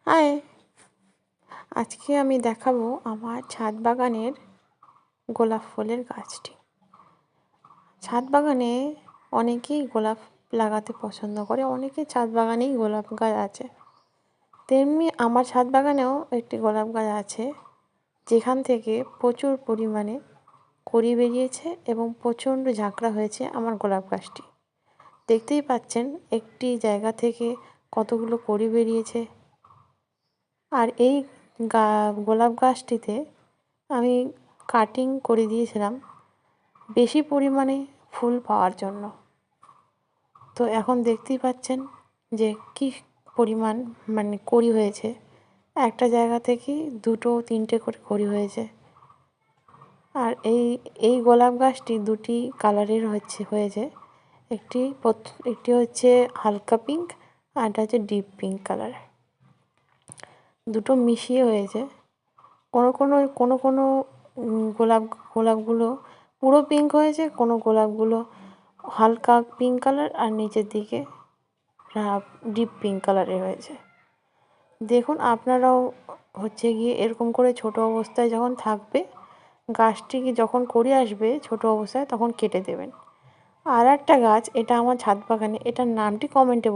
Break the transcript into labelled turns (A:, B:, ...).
A: High, আজকে আমি দেখাবো আমার ছাদ বাগানের গোলাপ ফুলের গাছটি। ছাদ বাগানে অনেকেই গোলাপ লাগাতে পছন্দ করে, অনেকের ছাদ বাগানেই গোলাপ গাছ আছে। তেমনি আমার ছাদ বাগানেও একটি গোলাপ গাছ আছে, যেখান থেকে প্রচুর পরিমাণে কড়ি বেরিয়েছে এবং প্রচণ্ড ঝাঁকড়া হয়েছে আমার গোলাপ গাছটি। দেখতেই পাচ্ছেন একটি জায়গা থেকে কতগুলো কড়ি বেরিয়েছে। আর এই গোলাপ গাছটিতে আমি কাটিং করে দিয়েছিলাম বেশি পরিমাণে ফুল পাওয়ার জন্য। তো এখন দেখতেই পাচ্ছেন যে কী পরিমাণ কড়ি হয়েছে। একটা জায়গা থেকেই 2-3টে করে কড়ি হয়েছে। আর এই গোলাপ গাছটি 2টি কালারের হয়েছে। একটি হচ্ছে হালকা পিঙ্ক, আর একটা হচ্ছে ডিপ পিঙ্ক কালার। দুটো মিশিয়ে হয়েছে। কোনো গোলাপগুলো পুরো পিঙ্ক হয়েছে, কোনো গোলাপগুলো হালকা পিঙ্ক কালার আর নিচের দিকে ডিপ পিঙ্ক কালারের হয়েছে। দেখুন আপনারাও এরকম করে ছোট অবস্থায় যখন থাকবে, গাছটিকে যখন কড়ি আসবে ছোট অবস্থায় তখন কেটে দেবেন। আর একটা গাছ, এটা আমার ছাদ বাগানে, এটার নামটি কমেন্টে